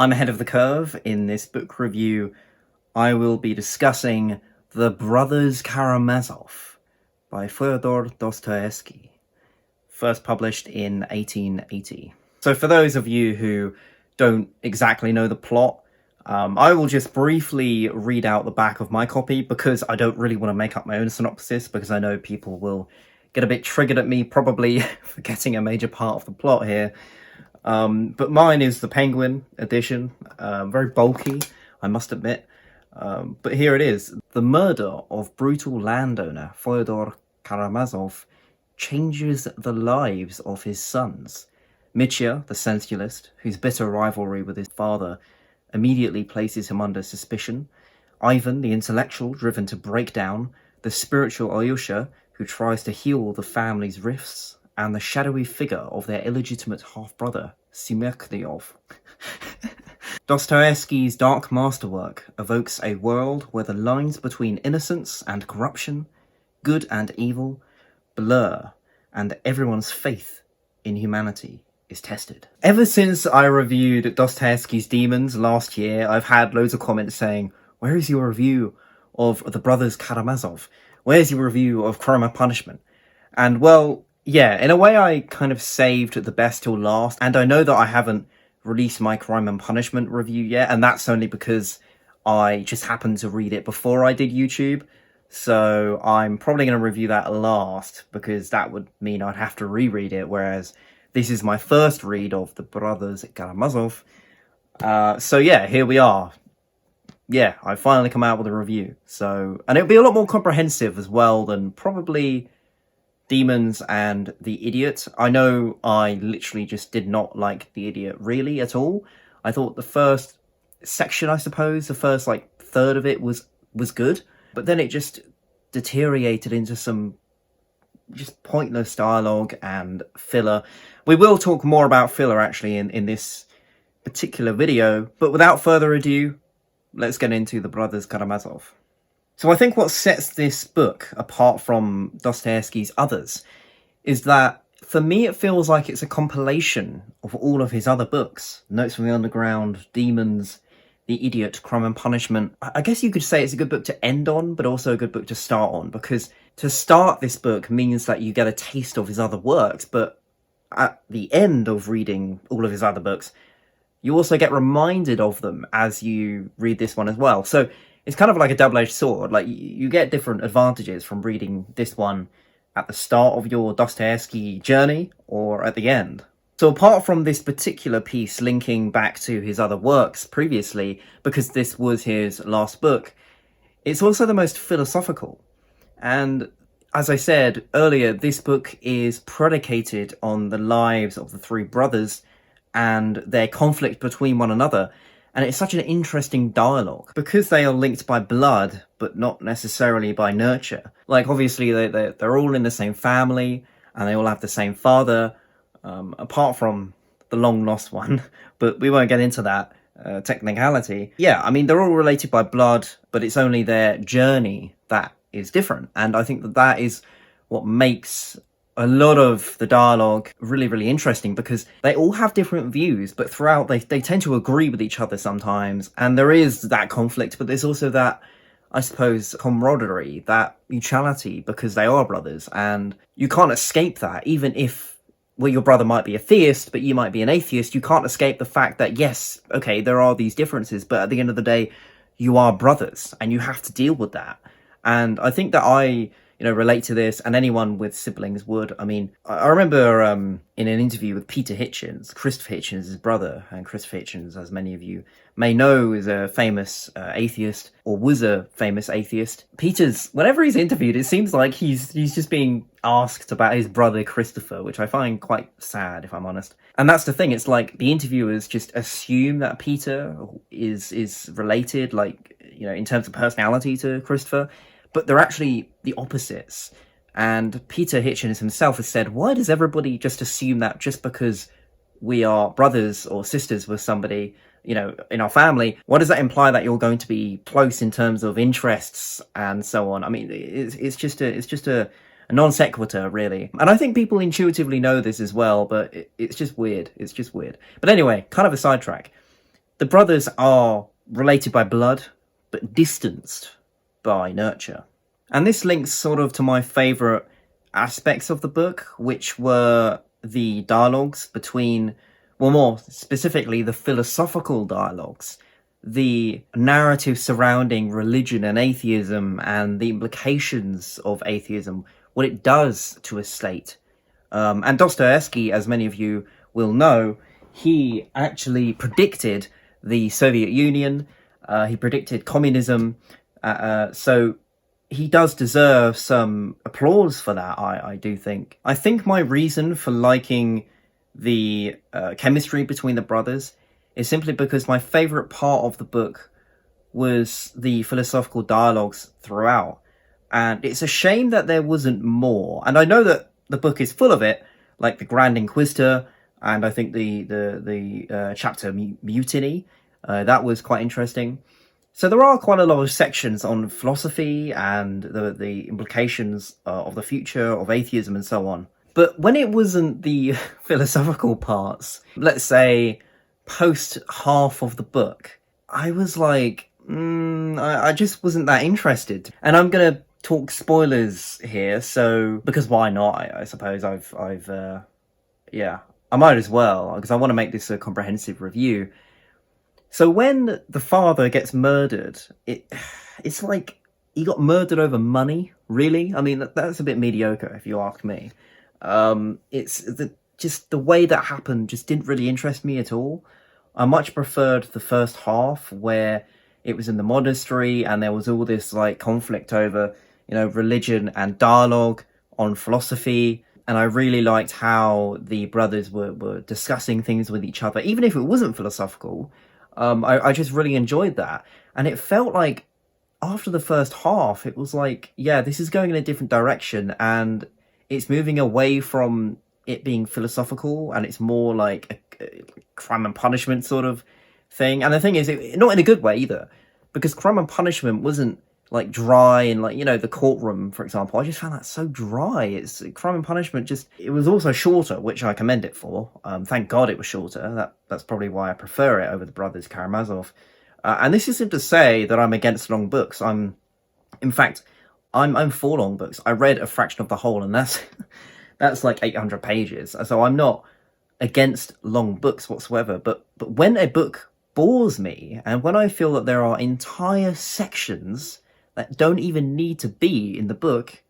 I'm ahead of the curve. In this book review, I will be discussing The Brothers Karamazov by Fyodor Dostoyevsky, first published in 1880. So for those of you who don't exactly know the plot, I will just briefly read out the back of my copy because I don't really want to make up my own synopsis because I know people will get a bit triggered at me probably forgetting a major part of the plot here. But mine is the Penguin edition, very bulky, I must admit. But here it is. The murder of brutal landowner Fyodor Karamazov changes the lives of his sons. Mitya, the sensualist, whose bitter rivalry with his father immediately places him under suspicion. Ivan, the intellectual, driven to break down. The spiritual Alyosha, who tries to heal the family's rifts. And the shadowy figure of their illegitimate half-brother, Simerknyov. Dostoevsky's dark masterwork evokes a world where the lines between innocence and corruption, good and evil, blur, and everyone's faith in humanity is tested. Ever since I reviewed Dostoevsky's Demons last year, I've had loads of comments saying, "Where is your review of The Brothers Karamazov? Where's your review of Crime and Punishment?" And well, yeah, in a way I kind of saved the best till last, and I know that I haven't released my Crime and Punishment review yet, and that's only because I just happened to read it before I did YouTube, so I'm probably going to review that last, because that would mean I'd have to reread it, whereas this is my first read of The Brothers Karamazov. So yeah, here we are. Yeah, I finally come out with a review, so, and it'll be a lot more comprehensive as well than probably Demons and The Idiot. I know I literally just did not like The Idiot really at all. I thought the first section, I suppose, the first third of it was good, but then it just deteriorated into some just pointless dialogue and filler. We will talk more about filler actually in this particular video, but without further ado, let's get into The Brothers Karamazov. So I think what sets this book apart from Dostoevsky's others is that, for me, it feels like it's a compilation of all of his other books. Notes from the Underground, Demons, The Idiot, Crime and Punishment. I guess you could say it's a good book to end on, but also a good book to start on, because to start this book means that you get a taste of his other works, but at the end of reading all of his other books, you also get reminded of them as you read this one as well. So it's kind of like a double-edged sword. Like, you get different advantages from reading this one at the start of your Dostoevsky journey or at the end. So apart from this particular piece linking back to his other works previously, because this was his last book, it's also the most philosophical. And as I said earlier, this book is predicated on the lives of the three brothers and their conflict between one another. And it's such an interesting dialogue, because they are linked by blood, but not necessarily by nurture. Like, obviously, they're all in the same family, and they all have the same father, apart from the long-lost one, but we won't get into that technicality. Yeah, I mean, they're all related by blood, but it's only their journey that is different. And I think that that is what makes a lot of the dialogue really, really interesting, because they all have different views, but throughout they tend to agree with each other sometimes, and there is that conflict, but there's also that, I suppose, camaraderie, that mutuality, because they are brothers, and you can't escape that. Even if, well, your brother might be a theist, but you might be an atheist, you can't escape the fact that, yes, okay, there are these differences, but at the end of the day, you are brothers, and you have to deal with that. And I think that I relate to this, and anyone with siblings would. I mean, I remember in an interview with Peter Hitchens, Christopher Hitchens' his brother, and Christopher Hitchens, as many of you may know, is a famous atheist, or was a famous atheist. Peter's, whenever he's interviewed, it seems like he's just being asked about his brother Christopher, which I find quite sad, if I'm honest. And that's the thing, it's like the interviewers just assume that Peter is related, in terms of personality to Christopher, but they're actually the opposites. And Peter Hitchens himself has said, why does everybody just assume that just because we are brothers or sisters with somebody, in our family, why does that imply that you're going to be close in terms of interests and so on? I mean, it's just a non sequitur, really. And I think people intuitively know this as well, but it's just weird. It's just weird. But anyway, kind of a sidetrack. The brothers are related by blood, but distanced by nurture. And this links sort of to my favourite aspects of the book, which were the dialogues between, well, more specifically, the philosophical dialogues, the narrative surrounding religion and atheism and the implications of atheism, what it does to a state. And Dostoevsky, as many of you will know, he actually predicted the Soviet Union, he predicted communism, so he does deserve some applause for that, I do think. I think my reason for liking the chemistry between the brothers is simply because my favourite part of the book was the philosophical dialogues throughout. And it's a shame that there wasn't more. And I know that the book is full of it, like the Grand Inquisitor, and I think the chapter Mutiny. That was quite interesting. So there are quite a lot of sections on philosophy and the implications of the future, of atheism and so on. But when it wasn't the philosophical parts, let's say post half of the book, I was like, I just wasn't that interested. And I'm going to talk spoilers here, so, because why not, I suppose I might as well, because I want to make this a comprehensive review. So when the father gets murdered, it's like he got murdered over money, really? I mean, that's a bit mediocre, if you ask me. It's just the way that happened just didn't really interest me at all. I much preferred the first half, where it was in the monastery and there was all this like conflict over, religion and dialogue on philosophy. And I really liked how the brothers were discussing things with each other, even if it wasn't philosophical. I just really enjoyed that. And it felt like after the first half, it was like, yeah, this is going in a different direction and it's moving away from it being philosophical and it's more like a crime and punishment sort of thing. And the thing is, not in a good way either, because crime and punishment wasn't like dry and like, the courtroom, for example. I just found that so dry. It's crime and punishment. It was also shorter, which I commend it for. Thank God it was shorter. That's probably why I prefer it over the Brothers Karamazov. And this isn't to say that I'm against long books. I'm for long books. I read a fraction of the whole, and that's like 800 pages. So I'm not against long books whatsoever. But when a book bores me, and when I feel that there are entire sections that don't even need to be in the book,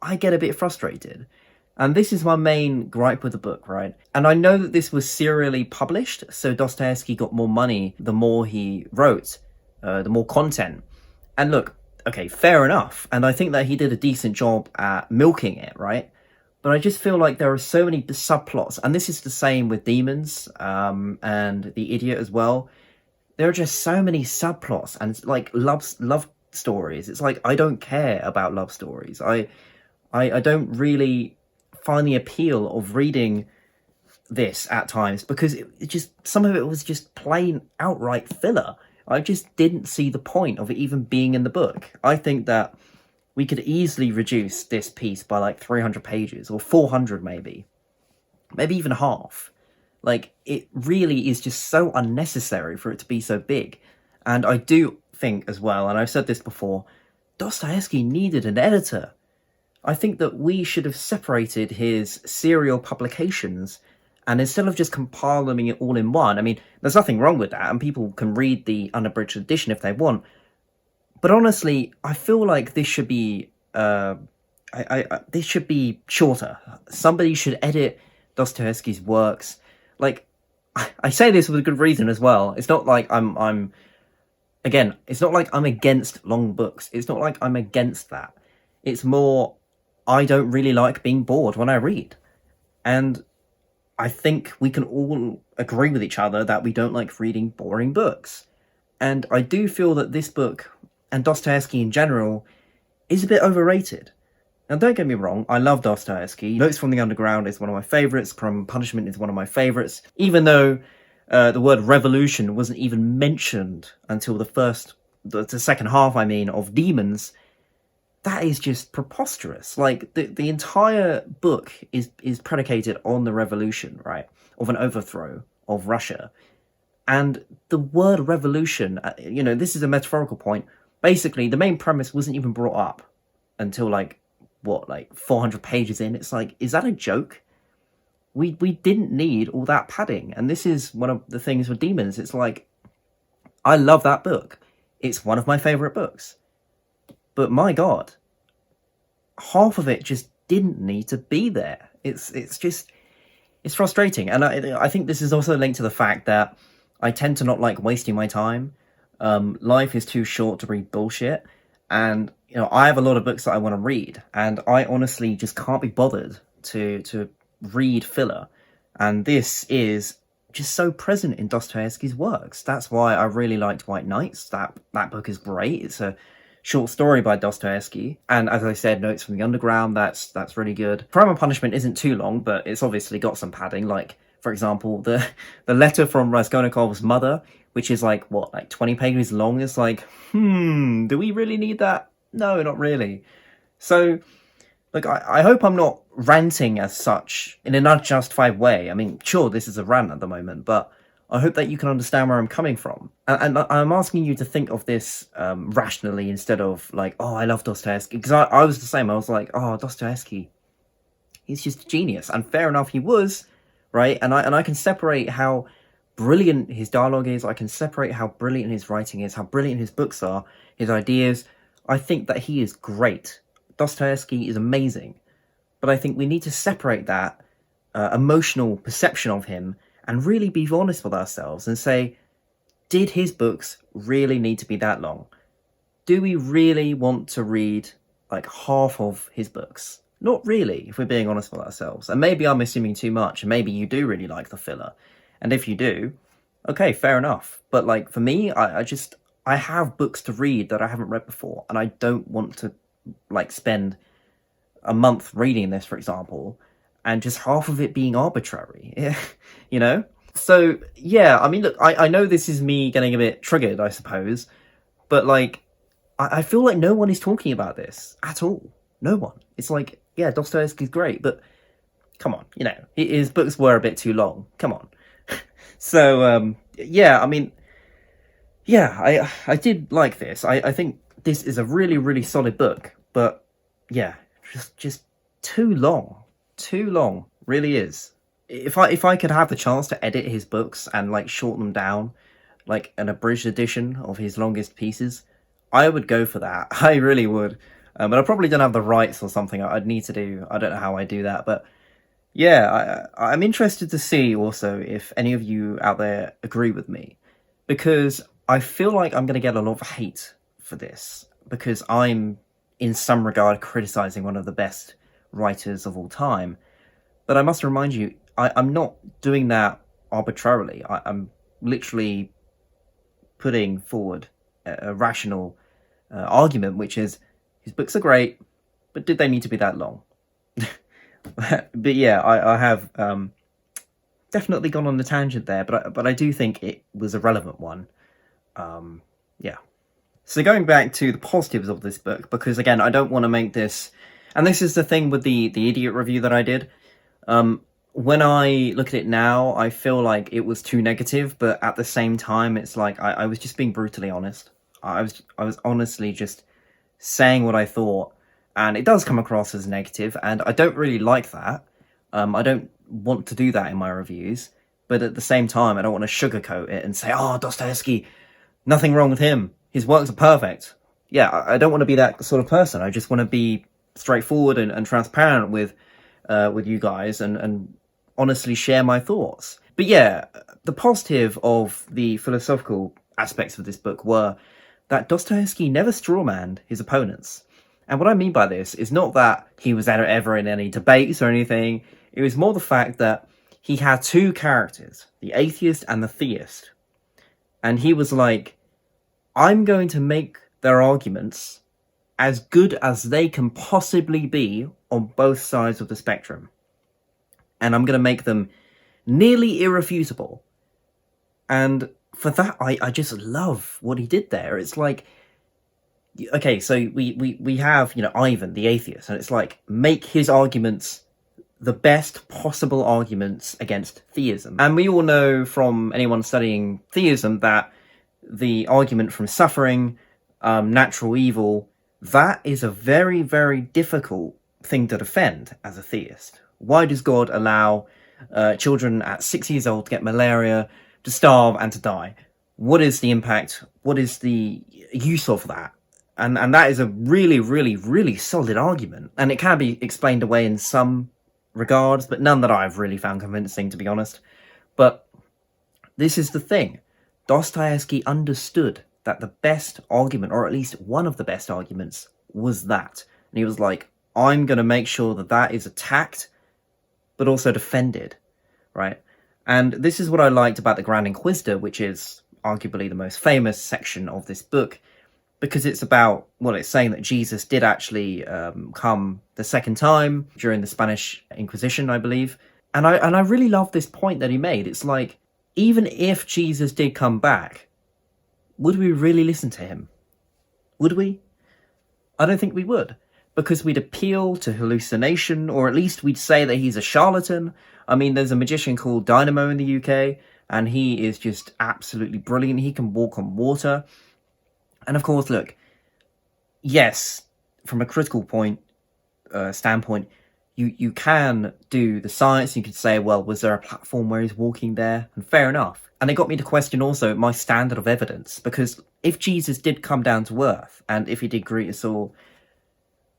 I get a bit frustrated. And this is my main gripe with the book, right? And I know that this was serially published, so Dostoevsky got more money the more he wrote, the more content. And look, okay, fair enough. And I think that he did a decent job at milking it, right? But I just feel like there are so many subplots, and this is the same with Demons and The Idiot as well. There are just so many subplots, and it's like love stories. It's like, I don't care about love stories. I don't really find the appeal of reading this at times, because it just, some of it was just plain outright filler. I just didn't see the point of it even being in the book. I think that we could easily reduce this piece by like 300 pages or 400 maybe even half. Like, it really is just so unnecessary for it to be so big. And I do think as well, and I've said this before, Dostoevsky needed an editor. I think that we should have separated his serial publications, and instead of just compiling it all in one, I mean, there's nothing wrong with that, and people can read the unabridged edition if they want. But honestly, I feel like this should be this should be shorter. Somebody should edit Dostoevsky's works. Like, I say this with a good reason as well. It's not like it's not like I'm against long books. It's not like I'm against that. It's more, I don't really like being bored when I read. And I think we can all agree with each other that we don't like reading boring books. And I do feel that this book, and Dostoevsky in general, is a bit overrated. Now, don't get me wrong, I love Dostoevsky. Notes from the Underground is one of my favourites. Crime and Punishment is one of my favourites. Even though the word revolution wasn't even mentioned until the second half, of Demons, that is just preposterous. Like, the entire book is predicated on the revolution, right? Of an overthrow of Russia. And the word revolution, this is a metaphorical point. Basically, the main premise wasn't even brought up until, 400 pages in. It's like, is that a joke? We didn't need all that padding. And this is one of the things with Demons. It's like, I love that book. It's one of my favourite books. But my God, half of it just didn't need to be there. It's frustrating. And I think this is also linked to the fact that I tend to not like wasting my time. Life is too short to read bullshit. And, I have a lot of books that I want to read. And I honestly just can't be bothered to read filler. And this is just so present in Dostoevsky's works. That's why I really liked White Nights. That book is great. It's a short story by Dostoevsky. And as I said, Notes from the Underground, that's really good. Crime and Punishment isn't too long, but it's obviously got some padding. Like, for example, the letter from Raskolnikov's mother, which is 20 pages long. It's like, do we really need that? No, not really. So, I hope I'm not ranting as such in an unjustified way. I mean, sure, this is a rant at the moment, but I hope that you can understand where I'm coming from. And I'm asking you to think of this rationally instead of oh, I love Dostoevsky. Because I was the same. I was like, oh, Dostoevsky, he's just a genius. And fair enough, he was, right? And I can separate how brilliant his dialogue is. I can separate how brilliant his writing is, how brilliant his books are, his ideas. I think that he is great. Dostoevsky is amazing. But I think we need to separate that emotional perception of him and really be honest with ourselves and say, did his books really need to be that long? Do we really want to read half of his books? Not really, if we're being honest with ourselves. And maybe I'm assuming too much, and maybe you do really like the filler. And if you do, okay, fair enough. But for me, I have books to read that I haven't read before, and I don't want to spend a month reading this, for example, and just half of it being arbitrary, So, yeah, I mean, look, I know this is me getting a bit triggered, I suppose, but, I feel like no one is talking about this at all. No one. It's yeah, Dostoevsky's great, but come on, his books were a bit too long. Come on. So, yeah, I mean, yeah, I did like this. I think this is a really, really solid book, but, yeah, just too long. Too long, really is. If I could have the chance to edit his books and shorten them down, an abridged edition of his longest pieces, I would go for that. I really would. But I probably don't have the rights or something. I'd need to do. I don't know how I do that, but yeah, I'm interested to see also if any of you out there agree with me, because I feel like I'm going to get a lot of hate for this because I'm in some regard criticizing one of the best writers of all time. But I must remind you, I'm not doing that arbitrarily. I'm literally putting forward a rational argument, which is his books are great, but did they need to be that long? But yeah, I have definitely gone on a tangent there, but I do think it was a relevant one. Yeah. So going back to the positives of this book, because again, I don't want to make this, and this is the thing with the idiot review that I did. When I look at it now, I feel like it was too negative, but at the same time, it's I was just being brutally honest. I was honestly just saying what I thought, and it does come across as negative, and I don't really like that. I don't want to do that in my reviews, but at the same time, I don't want to sugarcoat it and say, oh, Dostoevsky, nothing wrong with him. His works are perfect. Yeah, I don't want to be that sort of person. I just want to be straightforward and transparent with you guys and honestly share my thoughts. But yeah, the positive of the philosophical aspects of this book were that Dostoevsky never strawmanned his opponents. And what I mean by this is not that he was ever in any debates or anything. It was more the fact that he had two characters, the atheist and the theist. And he was like, I'm going to make their arguments as good as they can possibly be on both sides of the spectrum. And I'm going to make them nearly irrefutable. And for that, I just love what he did there. It's okay, so we have, Ivan, the atheist, and it's make his arguments the best possible arguments against theism. And we all know from anyone studying theism that the argument from suffering, natural evil, that is a very, very difficult thing to defend as a theist. Why does God allow children at 6 years old to get malaria, to starve, and to die? What is the impact? What is the use of that? And that is a really, really, really solid argument. And it can be explained away in some regards, but none that I've really found convincing, to be honest. But this is the thing. Dostoyevsky understood that the best argument, or at least one of the best arguments, was that. And he was like, I'm going to make sure that that is attacked, but also defended, right? And this is what I liked about the Grand Inquisitor, which is arguably the most famous section of this book, because it's about, well, it's saying that Jesus did actually come the second time during the Spanish Inquisition, I believe. And I really love this point that he made. It's like, even if Jesus did come back, would we really listen to him? Would we? I don't think we would, because we'd appeal to hallucination, or at least we'd say that he's a charlatan. I mean, there's a magician called Dynamo in the UK, and he is just absolutely brilliant. He can walk on water. And of course, look, yes, from a critical standpoint, you can do the science. You could say, well, was there a platform where he's walking there? And fair enough. And it got me to question also my standard of evidence, because if Jesus did come down to earth, and if he did greet us all,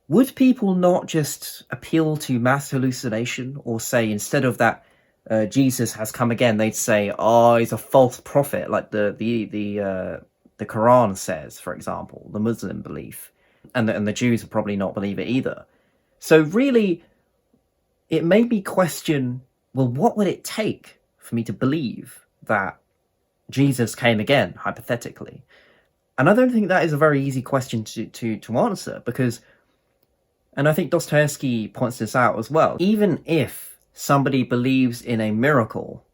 would people not just appeal to mass hallucination, or say, instead of that, Jesus has come again, they'd say, oh, he's a false prophet, like the Quran says, for example, the Muslim belief, and the Jews would probably not believe it either. So really, it made me question, well, what would it take for me to believe that Jesus came again, hypothetically? And I don't think that is a very easy question to answer, because, and I think Dostoevsky points this out as well, even if somebody believes in a miracle,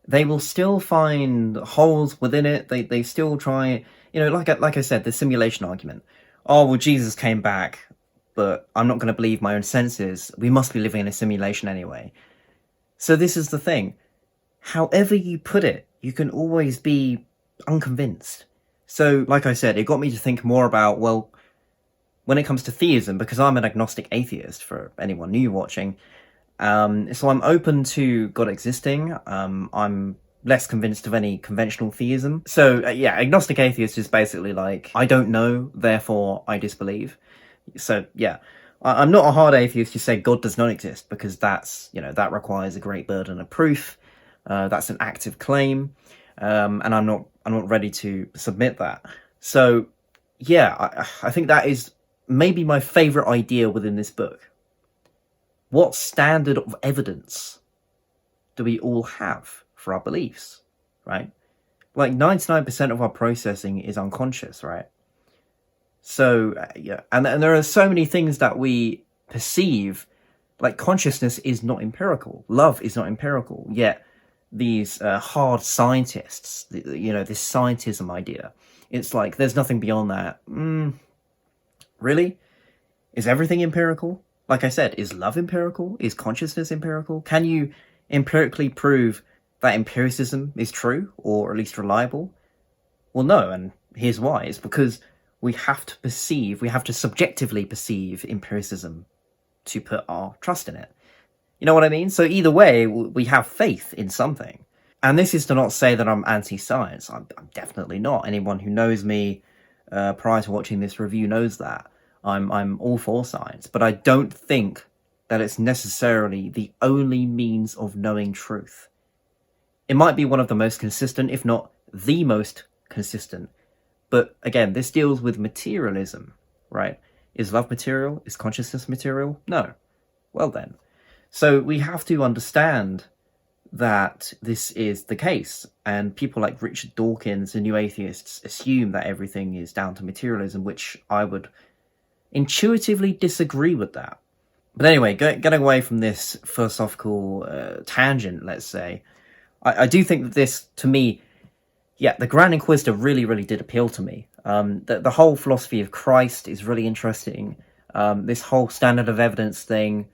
they will still find holes within it. They still try, like I said, the simulation argument. Oh, well, Jesus came back, but I'm not going to believe my own senses. We must be living in a simulation anyway. So this is the thing. However you put it, you can always be unconvinced. So, like I said, it got me to think more about, well, when it comes to theism, because I'm an agnostic atheist, for anyone new watching, so I'm open to God existing. I'm less convinced of any conventional theism. So, yeah, agnostic atheist is basically like, I don't know, therefore I disbelieve. So, yeah, I'm not a hard atheist who say God does not exist, because that's, that requires a great burden of proof. That's an active claim, and I'm not ready to submit that. So, yeah, I think that is maybe my favorite idea within this book. What standard of evidence do we all have for our beliefs, right? Like 99% of our processing is unconscious, right? So, yeah, and there are so many things that we perceive, like consciousness is not empirical, love is not empirical, yet these hard scientists, this scientism idea, it's like there's nothing beyond that. Really? Is everything empirical? Like I said, is love empirical? Is consciousness empirical? Can you empirically prove that empiricism is true, or at least reliable? Well, no, and here's why. It's because we have to subjectively perceive empiricism to put our trust in it. You know what I mean? So either way, we have faith in something. And this is to not say that I'm anti-science. I'm definitely not. Anyone who knows me prior to watching this review knows that. I'm all for science, but I don't think that it's necessarily the only means of knowing truth. It might be one of the most consistent, if not the most consistent. But again, this deals with materialism, right? Is love material? Is consciousness material? No. Well then. So we have to understand that this is the case, and people like Richard Dawkins and New Atheists assume that everything is down to materialism, which I would intuitively disagree with that. But anyway, getting away from this philosophical tangent, let's say, I do think that this, to me, yeah, the Grand Inquisitor really, really did appeal to me. The whole philosophy of Christ is really interesting. This whole standard of evidence thing,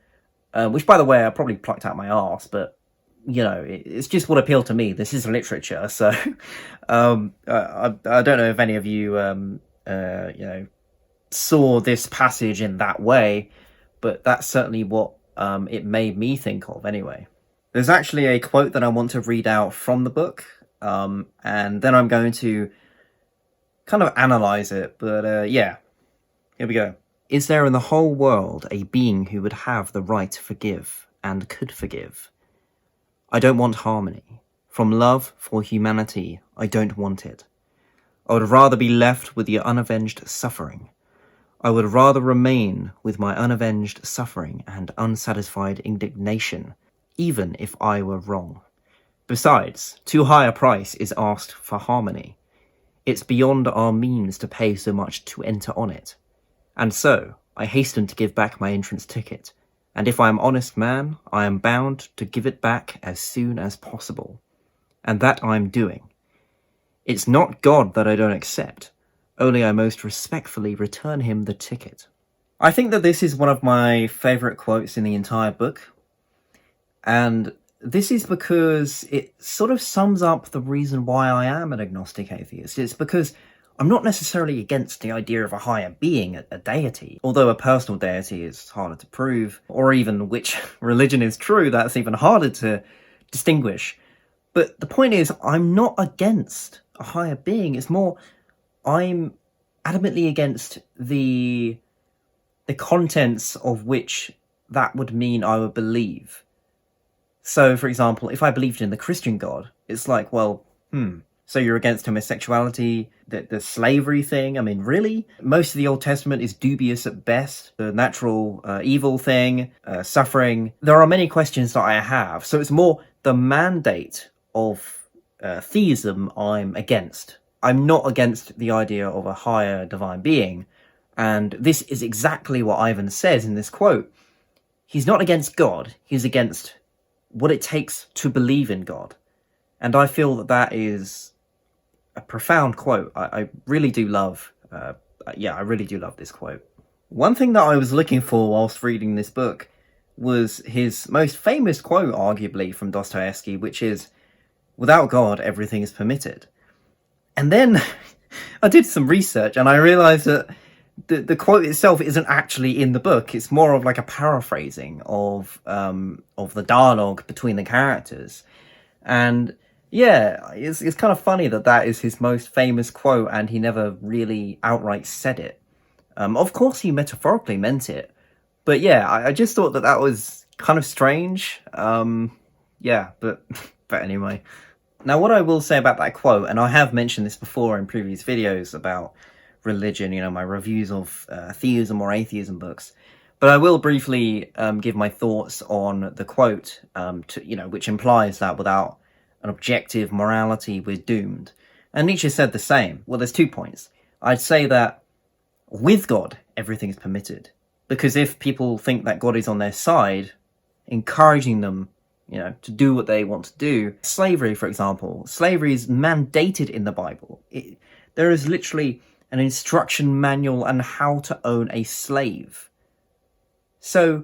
which, by the way, I probably plucked out my arse, but, you know, it's just what appealed to me. This is literature, so I don't know if any of you, you know, saw this passage in that way, but that's certainly what it made me think of anyway. There's actually a quote that I want to read out from the book, and then I'm going to kind of analyze it, but yeah, here we go. Is there in the whole world a being who would have the right to forgive and could forgive? I don't want harmony. From love for humanity, I don't want it. I would rather be left with the unavenged suffering. I would rather remain with my unavenged suffering and unsatisfied indignation, even if I were wrong. Besides, too high a price is asked for harmony. It's beyond our means to pay so much to enter on it. And so, I hasten to give back my entrance ticket, and if I am honest man, I am bound to give it back as soon as possible. And that I am doing. It's not God that I don't accept, only I most respectfully return him the ticket. I think that this is one of my favourite quotes in the entire book, and this is because it sort of sums up the reason why I am an agnostic atheist. It's because I'm not necessarily against the idea of a higher being, a deity, although a personal deity is harder to prove, or even which religion is true, that's even harder to distinguish. But the point is, I'm not against a higher being. It's more, I'm adamantly against the contents of which that would mean I would believe. So, for example, if I believed in the Christian God, it's like, well, so you're against homosexuality, the slavery thing? I mean, really? Most of the Old Testament is dubious at best. The natural evil thing, suffering. There are many questions that I have. So it's more the mandate of theism I'm against. I'm not against the idea of a higher divine being. And this is exactly what Ivan says in this quote. He's not against God. He's against what it takes to believe in God. And I feel that that is a profound quote. I really do love, I really do love this quote. One thing that I was looking for whilst reading this book was his most famous quote, arguably, from Dostoyevsky, which is, "Without God, everything is permitted." And then I did some research and I realised that the quote itself isn't actually in the book. It's more of like a paraphrasing of the dialogue between the characters. And yeah, it's kind of funny that that is his most famous quote and he never really outright said it. Of course he metaphorically meant it. But yeah, I just thought that that was kind of strange. Yeah, but anyway. Now, what I will say about that quote, and I have mentioned this before in previous videos about religion, you know, my reviews of theism or atheism books, but I will briefly give my thoughts on the quote, which implies that without an objective morality, we're doomed. And Nietzsche said the same. Well, there's 2 points. I'd say that with God, everything is permitted. Because if people think that God is on their side, encouraging them, you know, to do what they want to do. Slavery, for example. Slavery is mandated in the Bible. There is literally an instruction manual on how to own a slave. So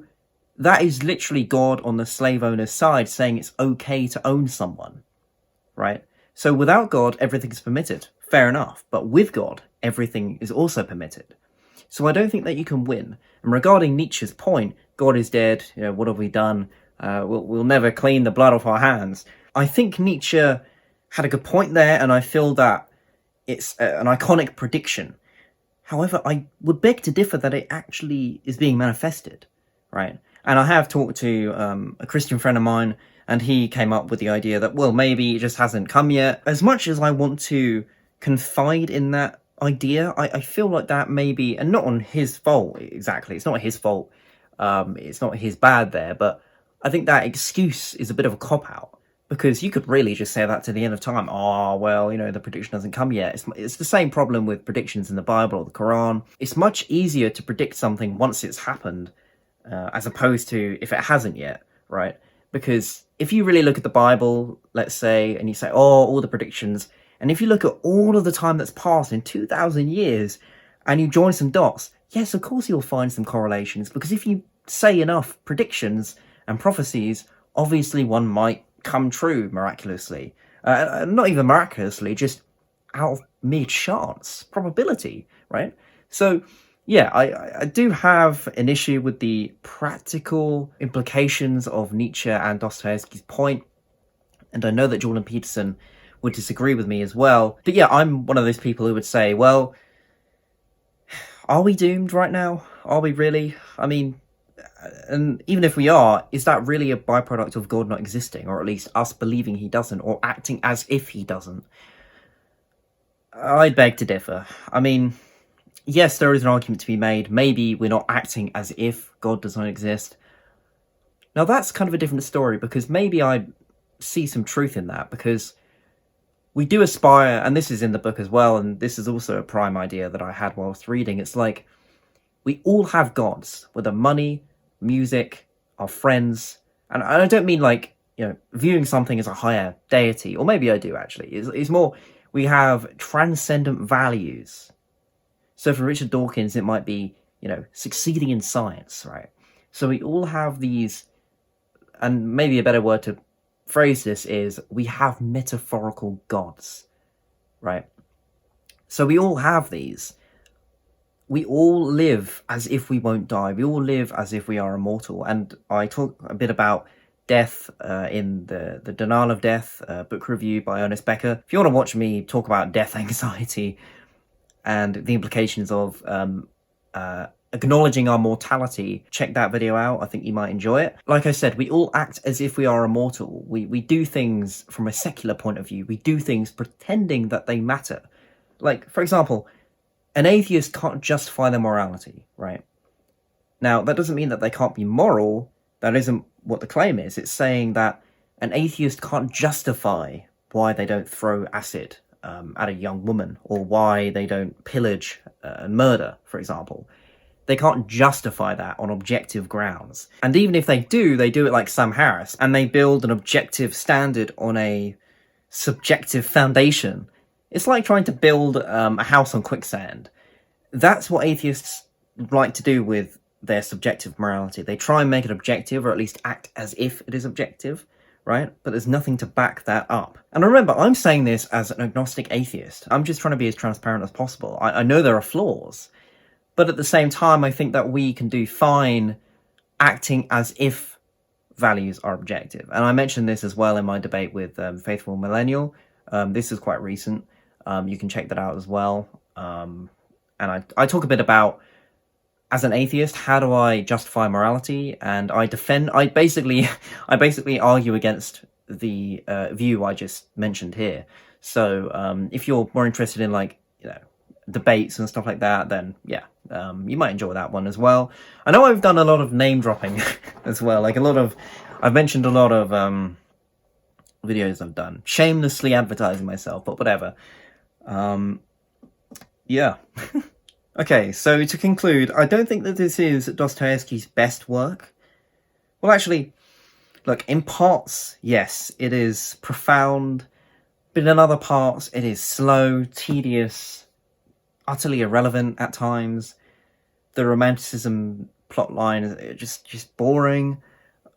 that is literally God on the slave owner's side saying it's okay to own someone, right? So without God, everything is permitted. Fair enough. But with God, everything is also permitted. So I don't think that you can win. And regarding Nietzsche's point, God is dead, you know, what have we done? We'll never clean the blood off our hands. I think Nietzsche had a good point there, and I feel that it's an iconic prediction. However, I would beg to differ that it actually is being manifested, right? And I have talked to a Christian friend of mine, and he came up with the idea that, well, maybe it just hasn't come yet. As much as I want to confide in that idea, I feel like that maybe, and not on his fault exactly, it's not his fault, it's not his bad there, but I think that excuse is a bit of a cop-out, because you could really just say that to the end of time. Oh, well, you know, the prediction hasn't come yet. It's the same problem with predictions in the Bible or the Quran. It's much easier to predict something once it's happened, as opposed to if it hasn't yet, right? Because if you really look at the Bible, let's say, and you say, oh, all the predictions, and if you look at all of the time that's passed in 2,000 years, and you join some dots, yes, of course you'll find some correlations, because if you say enough predictions and prophecies, obviously one might come true miraculously. Not even miraculously, just out of mere chance, probability, right? So, yeah, I do have an issue with the practical implications of Nietzsche and Dostoevsky's point, and I know that Jordan Peterson would disagree with me as well. But yeah, I'm one of those people who would say, well, are we doomed right now? Are we really? I mean, and even if we are, is that really a byproduct of God not existing, or at least us believing he doesn't, or acting as if he doesn't? I beg to differ. I mean, yes, there is an argument to be made. Maybe we're not acting as if God does not exist. Now, that's kind of a different story, because maybe I see some truth in that, because we do aspire, and this is in the book as well, and this is also a prime idea that I had whilst reading. It's like, we all have gods, whether money, music, our friends, and I don't mean like, viewing something as a higher deity, or maybe I do actually. It's more, we have transcendent values. So for Richard Dawkins, it might be, succeeding in science, right? So we all have these, and maybe a better word to phrase this is, we have metaphorical gods, right? So we all have these. We all live as if we won't die. We all live as if we are immortal. And I talk a bit about death in the Denial of Death book review by Ernest Becker. If you want to watch me talk about death anxiety and the implications of acknowledging our mortality, check that video out. I think you might enjoy it. Like I said, we all act as if we are immortal. We do things from a secular point of view. We do things pretending that they matter. Like, for example, an atheist can't justify their morality, right? Now, that doesn't mean that they can't be moral. That isn't what the claim is. It's saying that an atheist can't justify why they don't throw acid at a young woman, or why they don't pillage and murder, for example. They can't justify that on objective grounds. And even if they do it like Sam Harris, and they build an objective standard on a subjective foundation. It's like trying to build a house on quicksand. That's what atheists like to do with their subjective morality. They try and make it objective, or at least act as if it is objective, right? But there's nothing to back that up. And remember, I'm saying this as an agnostic atheist. I'm just trying to be as transparent as possible. I know there are flaws, but at the same time, I think that we can do fine acting as if values are objective. And I mentioned this as well in my debate with Faithful Millennial. This is quite recent. You can check that out as well. And I talk a bit about, as an atheist, how do I justify morality? And I basically argue against the view I just mentioned here. So if you're more interested in debates and stuff like that, then yeah, you might enjoy that one as well. I know I've done a lot of name dropping as well. I've mentioned a lot of videos I've done, shamelessly advertising myself, but whatever. Yeah. Okay, so to conclude, I don't think that this is Dostoevsky's best work. Well, actually, look, in parts, yes, it is profound, but in other parts, it is slow, tedious, utterly irrelevant at times. The romanticism plotline is just boring.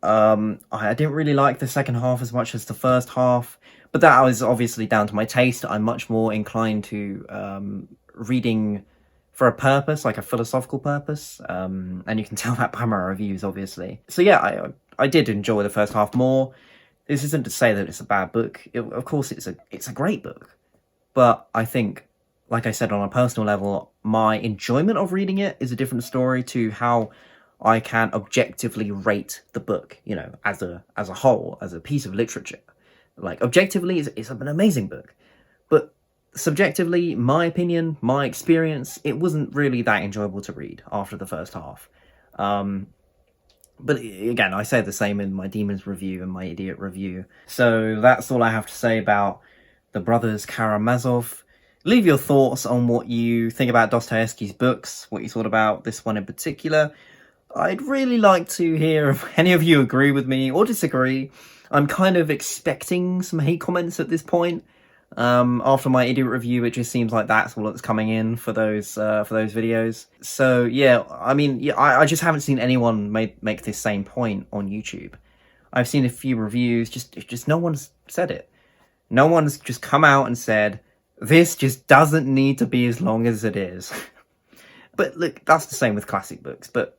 I didn't really like the second half as much as the first half, but that was obviously down to my taste. I'm much more inclined to reading for a purpose, like a philosophical purpose, and you can tell that by my reviews, obviously. So yeah, I did enjoy the first half more. This isn't to say that it's a bad book. Of course, it's a great book, but I think, like I said, on a personal level, my enjoyment of reading it is a different story to how I can objectively rate the book, as a whole, as a piece of literature. Like, objectively, it's an amazing book, but subjectively, my opinion, my experience, it wasn't really that enjoyable to read after the first half. But again, I say the same in my Demons review and my Idiot review. So that's all I have to say about the Brothers Karamazov. Leave your thoughts on what you think about Dostoevsky's books, what you thought about this one in particular. I'd really like to hear if any of you agree with me or disagree. I'm kind of expecting some hate comments at this point. After my idiot review, it just seems like that's all that's coming in for those videos. So yeah, I mean, yeah, I just haven't seen anyone make this same point on YouTube. I've seen a few reviews, just no one's said it. No one's just come out and said, this just doesn't need to be as long as it is. But look, that's the same with classic books. But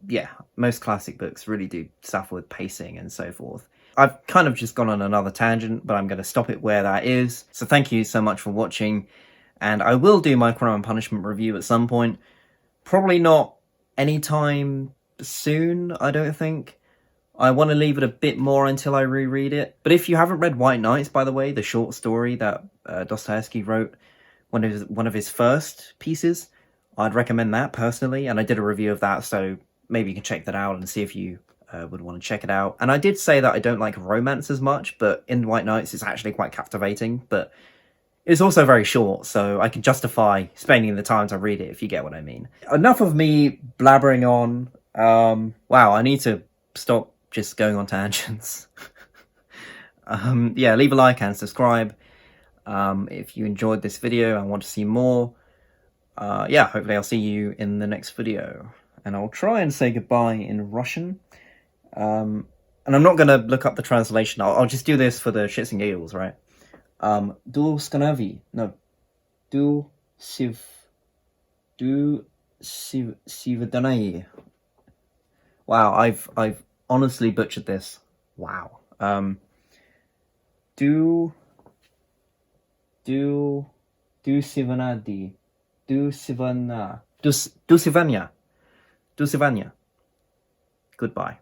yeah, most classic books really do suffer with pacing and so forth. I've kind of just gone on another tangent, but I'm going to stop it where that is. So thank you so much for watching. And I will do my Crime and Punishment review at some point. Probably not anytime soon, I don't think. I want to leave it a bit more until I reread it. But if you haven't read White Nights, by the way, the short story that Dostoyevsky wrote, one of his first pieces, I'd recommend that personally. And I did a review of that, so maybe you can check that out and see if you would want to check it out. And I did say that I don't like romance as much, but in White Nights it's actually quite captivating. But it's also very short, so I can justify spending the time to read it, if you get what I mean. Enough of me blabbering on. Wow, I need to stop just going on tangents. Yeah, leave a like and subscribe if you enjoyed this video and want to see more. Yeah, hopefully I'll see you in the next video. And I'll try and say goodbye in Russian. And I'm not going to look up the translation. I'll just do this for the shits and giggles, right? Do sivdanai. Wow, I've honestly butchered this. Wow. Do sivanadi. Do sivanya. Goodbye.